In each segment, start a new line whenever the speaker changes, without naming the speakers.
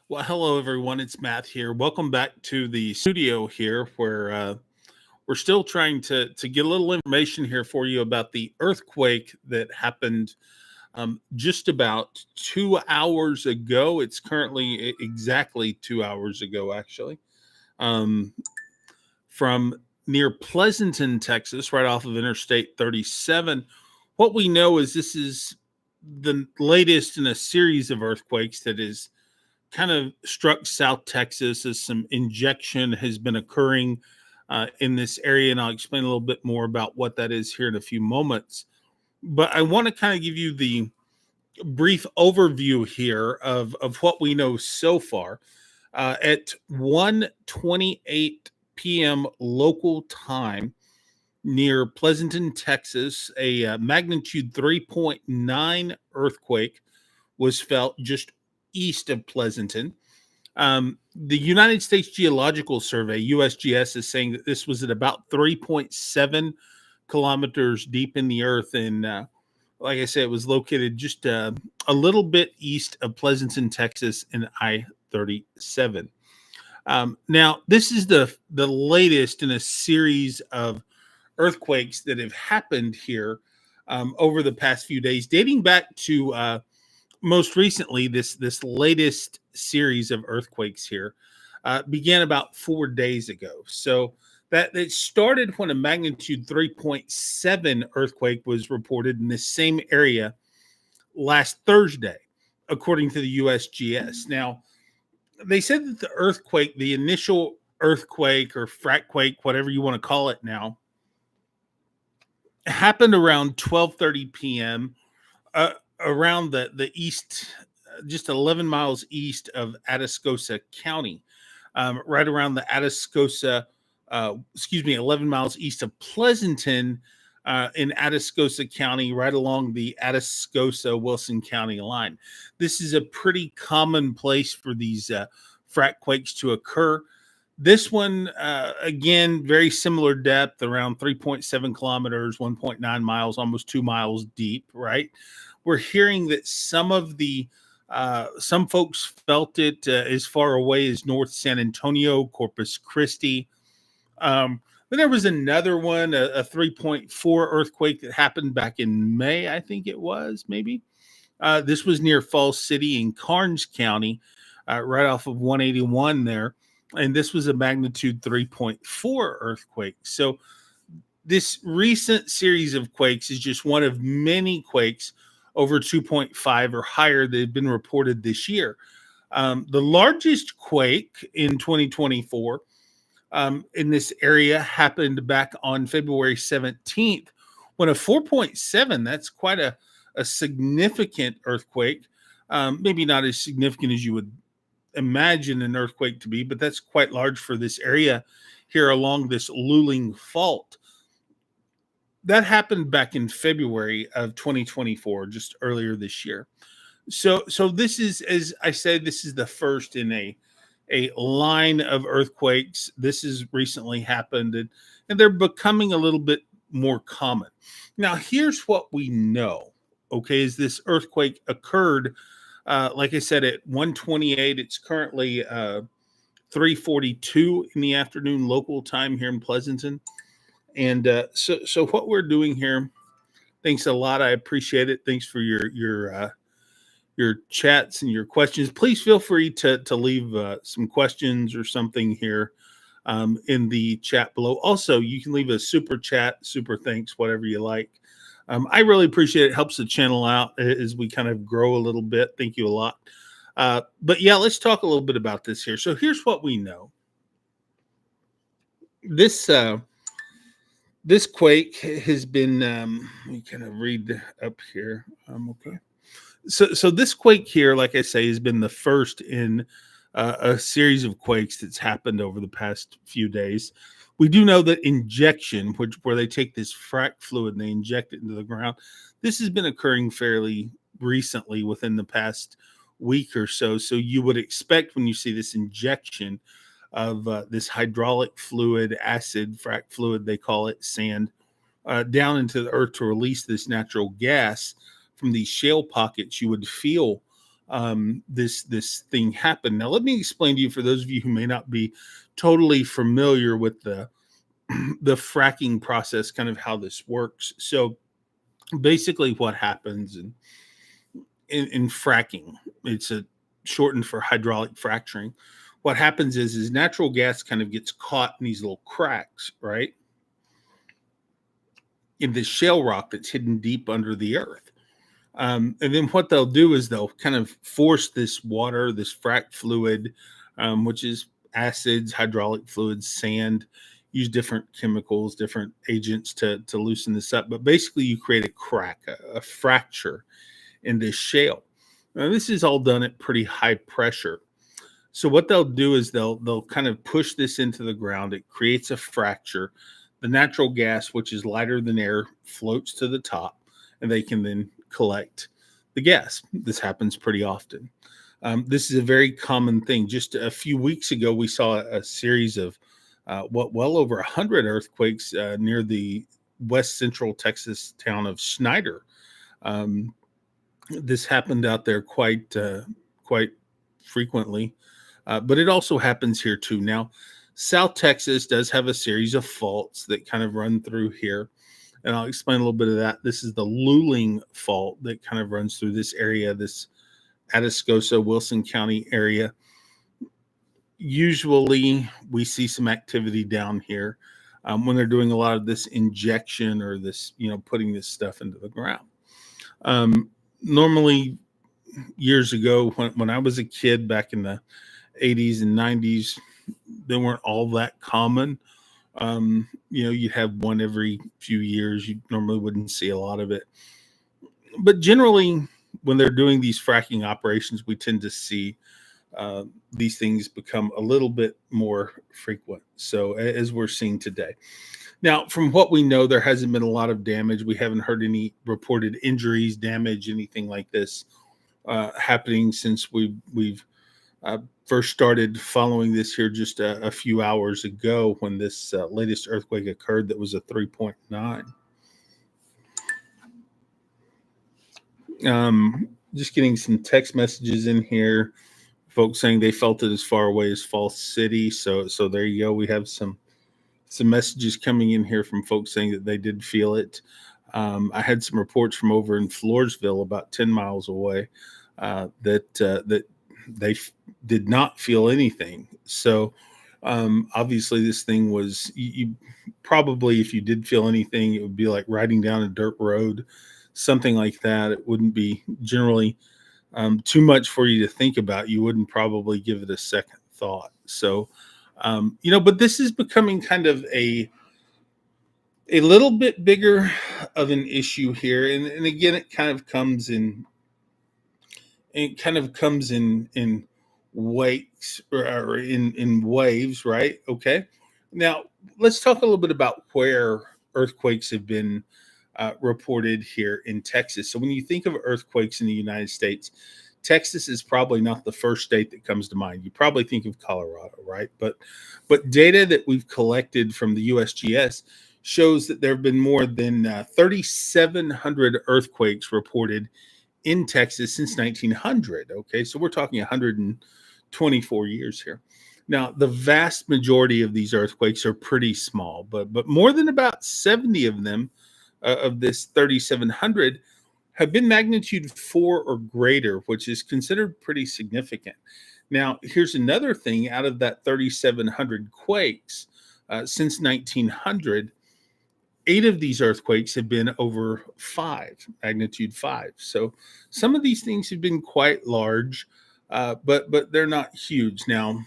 Well, hello everyone. It's Matt here. Welcome back to the studio here, where we're still trying to get a little information here for you about the earthquake that happened just about 2 hours ago. It's currently exactly 2 hours ago, actually, um, from near Pleasanton, Texas, right off of Interstate 37. What we know is this is the latest in a series of earthquakes that is kind of struck South Texas as some injection has been occurring in this area. And I'll explain a little bit more about what that is here in a few moments. But I want to kind of give you the brief overview here of what we know so far. At 1:28 p.m. local time near Pleasanton, Texas, a magnitude 3.9 earthquake was felt just east of Pleasanton. The United States Geological Survey, USGS, is saying that this was at about 3.7 kilometers deep in the earth. And like I said, it was located just a little bit east of Pleasanton, Texas, in I 37. Now, this is the latest in a series of earthquakes that have happened here over the past few days, dating back to most recently, this latest series of earthquakes here began about 4 days ago. So that it started when a magnitude 3.7 earthquake was reported in this same area last Thursday, according to the USGS. Now, they said that the earthquake, the initial earthquake or quake, whatever you want to call it now, happened around 12:30 p.m. Around the east, just 11 miles east of Atascosa County, right around the Atascosa, 11 miles east of Pleasanton, in Atascosa County, right along the Atascosa Wilson County line. This is a pretty common place for these frac quakes to occur. This one, again, very similar depth, around 3.7 kilometers, 1.9 miles, almost 2 miles deep, right? We're hearing that some folks felt it as far away as North San Antonio, Corpus Christi. Then there was another one, a 3.4 earthquake that happened back in May, I think it was, maybe. This was near Falls City in Karnes County, right off of 181 there. And this was a magnitude 3.4 earthquake. So this recent series of quakes is just one of many quakes over 2.5 or higher that have been reported this year. The largest quake in 2024 in this area happened back on February 17th when a 4.7, that's quite a significant earthquake. Maybe not as significant as you would imagine an earthquake to be, but that's quite large for this area here along this Luling Fault. That happened back in February of 2024, just earlier this year. So this is, as I said, this is the first in a line of earthquakes. This has recently happened, and they're becoming a little bit more common. Now, here's what we know. Okay, is this earthquake occurred? Like I said, at 1:28. It's currently 3:42 in the afternoon local time here in Pleasanton. And so what we're doing here, thanks a lot. I appreciate it. Thanks for your chats and your questions. Please feel free to leave some questions or something here in the chat below. Also, you can leave a super chat, super thanks, whatever you like. I really appreciate it. It helps the channel out as we kind of grow a little bit. Thank you a lot. But yeah, let's talk a little bit about this here. So here's what we know. This quake has been, let me kind of read up here. Okay. So this quake here, like I say, has been the first in a series of quakes that's happened over the past few days. We do know that injection, where they take this frac fluid and they inject it into the ground, this has been occurring fairly recently within the past week or so. So you would expect when you see this injection of this hydraulic fluid, acid, frac fluid, they call it, sand, down into the earth to release this natural gas from these shale pockets, you would feel this thing happened. Now, let me explain to you, for those of you who may not be totally familiar with the fracking process, kind of how this works. So basically, what happens in fracking, it's a shortened for hydraulic fracturing. What happens is natural gas kind of gets caught in these little cracks, right, in the shale rock that's hidden deep under the earth. And then what they'll do is they'll kind of force this water, this frac fluid, which is acids, hydraulic fluids, sand, use different chemicals, different agents to loosen this up. But basically, you create a crack, a fracture in this shale. Now, this is all done at pretty high pressure. So what they'll do is they'll kind of push this into the ground. It creates a fracture. The natural gas, which is lighter than air, floats to the top, and they can then collect the gas. This happens pretty often. This is a very common thing. Just a few weeks ago, we saw a series of well over 100 earthquakes near the west central Texas town of Snyder. Um, this happened out there quite frequently, but it also happens here too. Now, South Texas does have a series of faults that kind of run through here, and I'll explain a little bit of that. This is the Luling fault that kind of runs through this area, this Atascosa, Wilson County area. Usually, we see some activity down here when they're doing a lot of this injection or this, putting this stuff into the ground. Normally, years ago, when I was a kid back in the 80s and 90s, they weren't all that common. You'd have one every few years. You normally wouldn't see a lot of it. But generally, when they're doing these fracking operations, we tend to see these things become a little bit more frequent. So, as we're seeing today. Now, from what we know, there hasn't been a lot of damage. We haven't heard any reported injuries, damage, anything like this happening since we've first started following this here just a few hours ago when this latest earthquake occurred that was a 3.9. Just getting some text messages in here, folks saying they felt it as far away as Falls City. So there you go. We have some messages coming in here from folks saying that they did feel it. I had some reports from over in Floresville, about 10 miles away, that they did not feel anything. So obviously this thing was, you probably, if you did feel anything, it would be like riding down a dirt road, something like that. It wouldn't be generally too much for you to think about. You wouldn't probably give it a second thought. So, but this is becoming kind of a little bit bigger of an issue here. And again, it kind of comes in wakes or in waves, right? Okay. Now let's talk a little bit about where earthquakes have been reported here in Texas. So when you think of earthquakes in the United States, Texas is probably not the first state that comes to mind. You probably think of Colorado, right? But data that we've collected from the USGS shows that there have been more than 3,700 earthquakes reported in Texas since 1900. Okay, so we're talking 124 years here. Now, the vast majority of these earthquakes are pretty small, but more than about 70 of them, of this 3,700, have been magnitude 4 or greater, which is considered pretty significant. Now, here's another thing: out of that 3,700 quakes since 1900, 8 of these earthquakes have been over 5, magnitude 5. So some of these things have been quite large, but they're not huge. Now,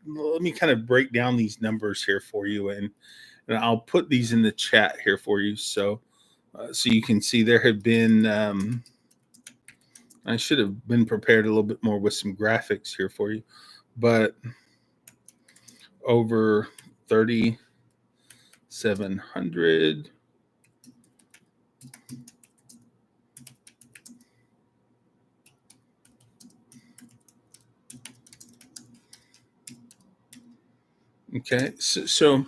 let me kind of break down these numbers here for you, and I'll put these in the chat here for you. So you can see there have been, I should have been prepared a little bit more with some graphics here for you, but over 3,700. Okay, so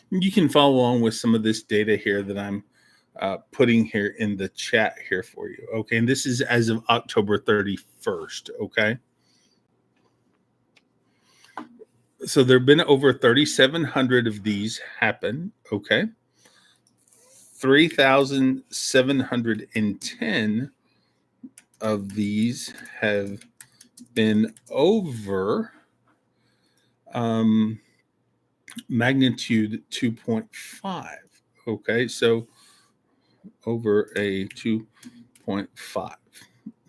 you can follow along with some of this data here that I'm putting here in the chat here for you. Okay, and this is as of October 31st. Okay, so there have been over 3,700 of these happen. Okay, 3,710 of these have been over um, magnitude 2.5. Okay, so over a 2.5.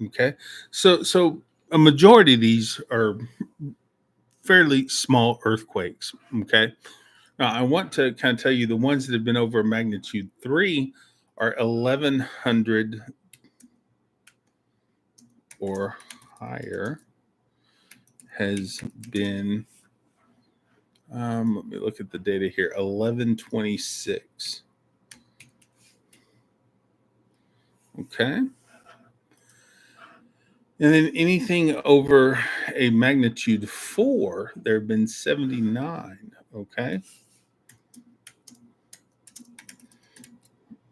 Okay, so a majority of these are fairly small earthquakes. Okay, now I want to kind of tell you the ones that have been over magnitude 3 are 1,100 or higher. Has been let me look at the data here. 1126. Okay. And then anything over a magnitude 4, there have been 79. Okay.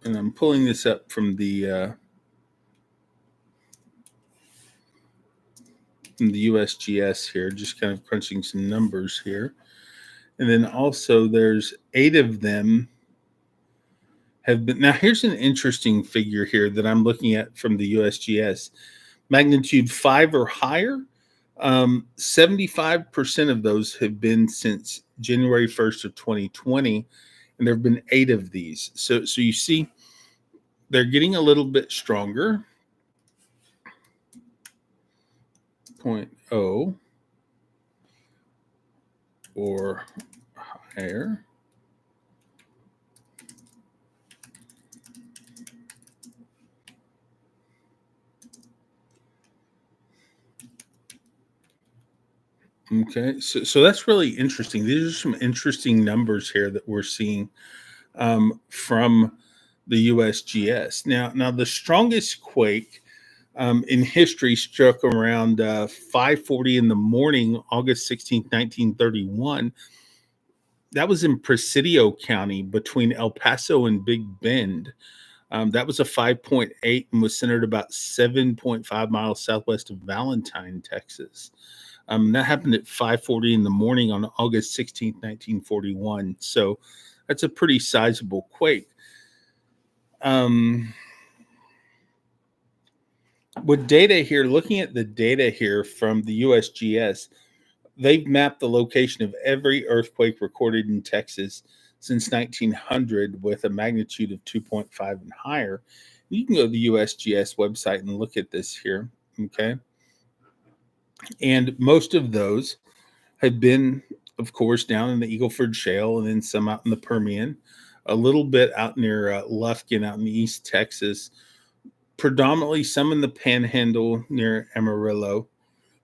And I'm pulling this up from the USGS here, just kind of crunching some numbers here. And then also there's 8 of them have been. Now, here's an interesting figure here that I'm looking at from the USGS. Magnitude 5 or higher, 75% of those have been since January 1st of 2020, and there have been 8 of these. So you see, they're getting a little bit stronger. 0.0 or higher. Okay, so that's really interesting. These are some interesting numbers here that we're seeing from the USGS. Now the strongest quake in history struck around 5:40 in the morning, August 16th, 1931. That was in Presidio County between El Paso and Big Bend. That was a 5.8 and was centered about 7.5 miles southwest of Valentine, Texas. That happened at 5:40 in the morning on August 16th, 1941. So that's a pretty sizable quake. With data here, looking at the data here from the USGS, they've mapped the location of every earthquake recorded in Texas since 1900 with a magnitude of 2.5 and higher. You can go to the USGS website and look at this here. Okay. And most of those have been, of course, down in the Eagleford Shale and then some out in the Permian, a little bit out near Lufkin out in East Texas, predominantly some in the Panhandle near Amarillo.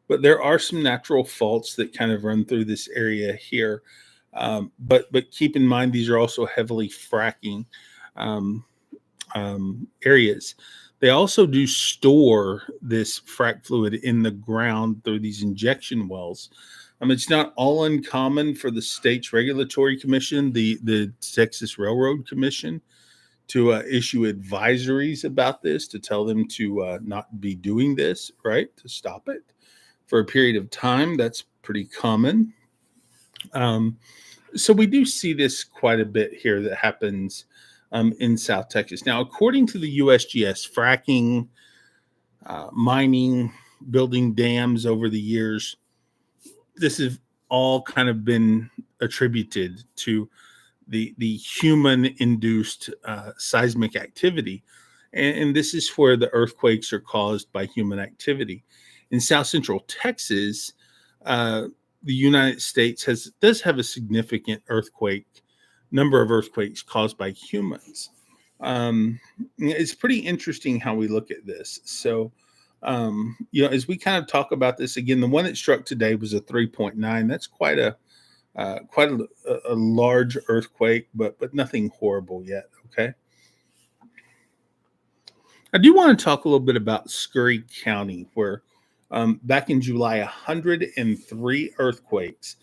But there are some natural faults that kind of run through this area here. But keep in mind, these are also heavily fracking um, areas. They also do store this frac fluid in the ground through these injection wells. It's not all uncommon for the state's regulatory commission, the Texas Railroad Commission, to issue advisories about this, to tell them to not be doing this, right? To stop it for a period of time. That's pretty common. So we do see this quite a bit here that happens in South Texas. Now, according to the USGS, fracking, mining, building dams over the years, this has all kind of been attributed to the human induced seismic activity. And this is where the earthquakes are caused by human activity. In South Central Texas, the United States does have a significant number of earthquakes caused by humans. It's pretty interesting how we look at this. So, as we kind of talk about this again, the one that struck today was a 3.9. That's quite a large earthquake, but nothing horrible yet. Okay. I do want to talk a little bit about Scurry County, where back in July, 103 earthquakes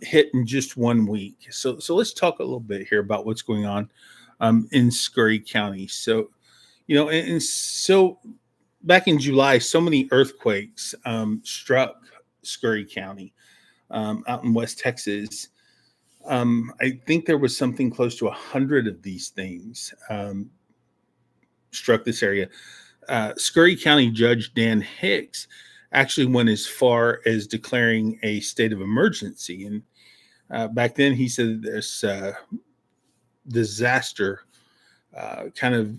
hit in just 1 week. So let's talk a little bit here about what's going on in Scurry County. So, and so back in July, so many earthquakes struck Scurry County out in West Texas. I think there was something close to 100 of these things struck this area. Scurry County Judge Dan Hicks actually went as far as declaring a state of emergency. And back then, he said this disaster kind of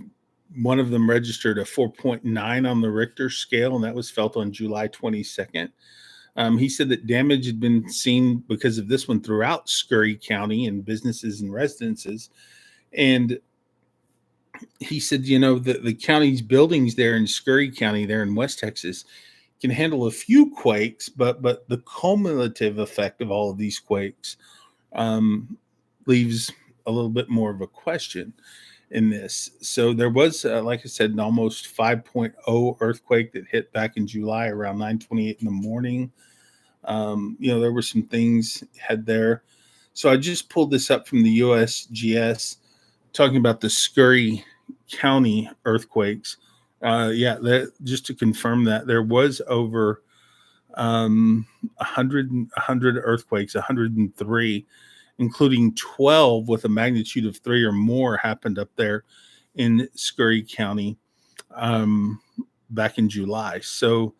one of them registered a 4.9 on the Richter scale, and that was felt on July 22nd. He said that damage had been seen because of this one throughout Scurry County and businesses and residences. And he said, the county's buildings there in Scurry County, there in West Texas, can handle a few quakes, but the cumulative effect of all of these quakes leaves a little bit more of a question in this. So there was, like I said, an almost 5.0 earthquake that hit back in July around 9:28 in the morning. There were some things had there. So I just pulled this up from the USGS talking about the Scurry County earthquakes. Just to confirm that there was over 100 earthquakes, 103, including 12 with a magnitude of 3 or more happened up there in Scurry County back in July. So,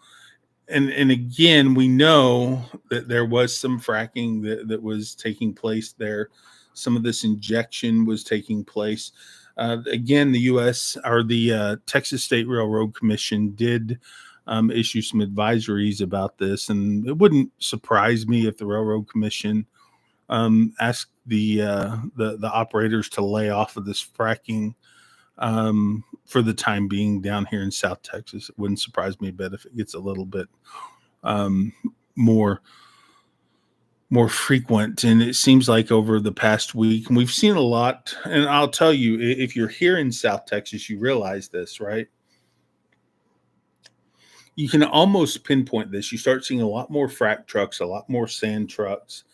and again, we know that there was some fracking that was taking place there. Some of this injection was taking place. Again, the U.S. or the Texas State Railroad Commission did issue some advisories about this, and it wouldn't surprise me if the Railroad Commission asked the operators to lay off of this fracking for the time being down here in South Texas. It wouldn't surprise me a bit if it gets a little bit more frequent. And it seems like over the past week, and we've seen a lot. And I'll tell you, if you're here in South Texas, you realize this, right? You can almost pinpoint this. You start seeing a lot more frack trucks, a lot more sand trucks,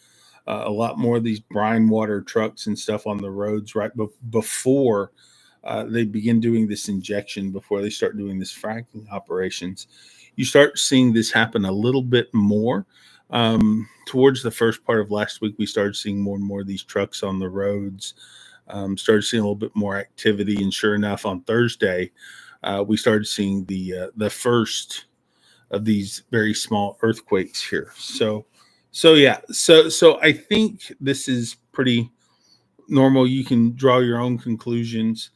a lot more of these brine water trucks and stuff on the roads right before they begin doing this injection, before they start doing this fracking operations. You start seeing this happen a little bit more. Towards the first part of last week, we started seeing more and more of these trucks on the roads, started seeing a little bit more activity. And sure enough, on Thursday, we started seeing the first of these very small earthquakes here. So I think this is pretty normal. You can draw your own conclusions.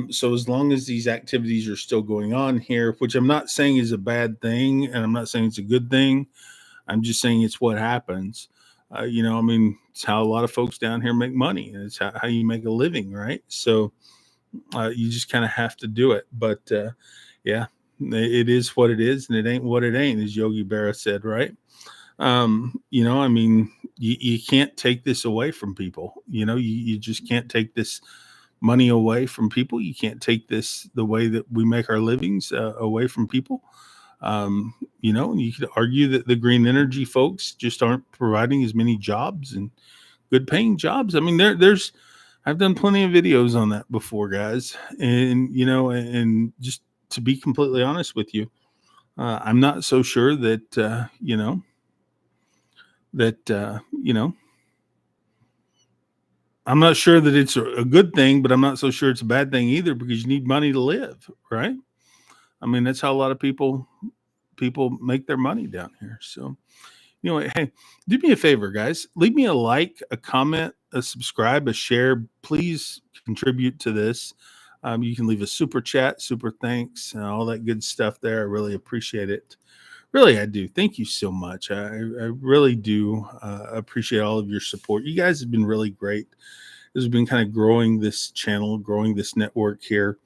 So as long as these activities are still going on here, which I'm not saying is a bad thing, and I'm not saying it's a good thing, I'm just saying it's what happens. It's how a lot of folks down here make money, and it's how you make a living, right? So you just kind of have to do it. But it is what it is, and it ain't what it ain't, as Yogi Berra said, right? You can't take this away from people. You just can't take this money away from people. You can't take this, the way that we make our livings, away from people. You could argue that the green energy folks just aren't providing as many jobs and good paying jobs. I mean, I've done plenty of videos on that before, guys. And just to be completely honest with you, I'm not so sure that, I'm not sure that it's a good thing, but I'm not so sure it's a bad thing either, because you need money to live, right? I mean, that's how a lot of people make their money down here. So, hey, do me a favor, guys. Leave me a like, a comment, a subscribe, a share. Please contribute to this. You can leave a super chat, super thanks, and all that good stuff there. I really appreciate it. Really, I do. Thank you so much. I really do appreciate all of your support. You guys have been really great. This has been kind of growing this channel, growing this network here,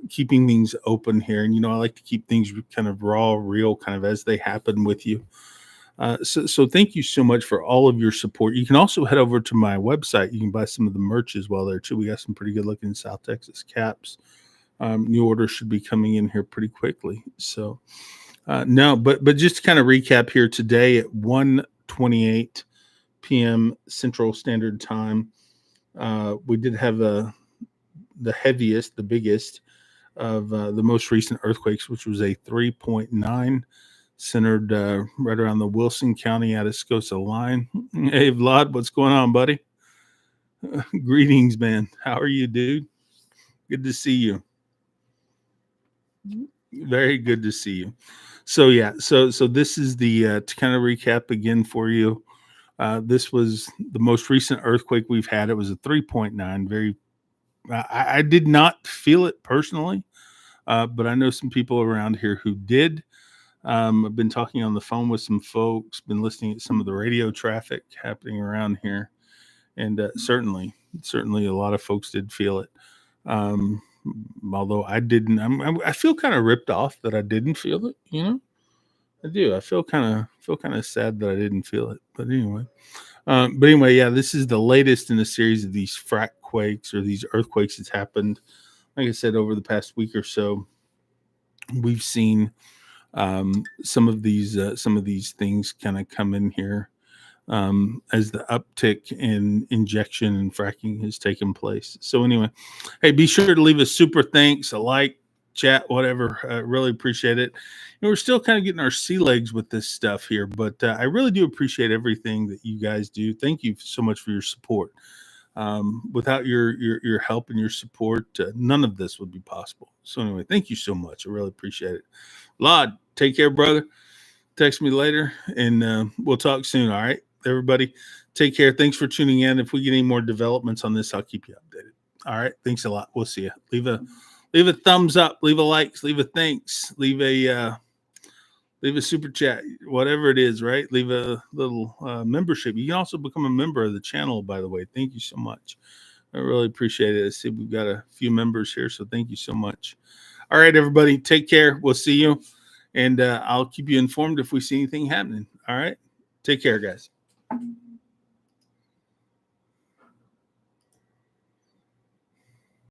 keeping things open here. And, I like to keep things kind of raw, real, kind of as they happen with you. So thank you so much for all of your support. You can also head over to my website. You can buy some of the merch as well there too. We got some pretty good looking South Texas caps. New orders should be coming in here pretty quickly. So but just to kind of recap here, today at 1:28 p.m. Central Standard Time, we did have a the heaviest, the biggest of the most recent earthquakes, which was a 3.9, centered right around the Wilson County Atascosa line. Hey, Vlad, what's going on, buddy? Greetings, man. How are you, dude? Good to see you. Very good to see you. So yeah, so this is the to kind of recap again for you. This was the most recent earthquake we've had. It was a 3.9. Very, I did not feel it personally, but I know some people around here who did. I've been talking on the phone with some folks, been listening to some of the radio traffic happening around here, and certainly a lot of folks did feel it. Um, Although I didn't, I feel kind of ripped off that I didn't feel it. You know, I do. I feel kind of sad that I didn't feel it. But anyway, yeah, this is the latest in a series of these frac quakes or these earthquakes that's happened. Like I said, over the past week or so, we've seen some of these things kind of come in here as the uptick in injection and fracking has taken place. So anyway, hey, be sure to leave a super thanks, a like, chat, whatever. Really appreciate it. We're still kind of getting our sea legs with this stuff here, but I really do appreciate everything that you guys do. Thank you so much for your support. Without your help and your support, none of this would be possible. So anyway, thank you so much. I really appreciate it. Lod, take care, brother. Text me later, and we'll talk soon. All right, everybody, take care. Thanks for tuning in. If we get any more developments on this, I'll keep you updated. All right, thanks a lot. We'll see you. Leave a thumbs up, leave a like, leave a thanks, leave a super chat, whatever it is. Right, leave a little membership. You can also become a member of the channel. By the way, thank you so much. I really appreciate it. I see we've got a few members here, so thank you so much. All right, everybody, take care. We'll see you. And I'll keep you informed if we see anything happening. All right. Take care, guys.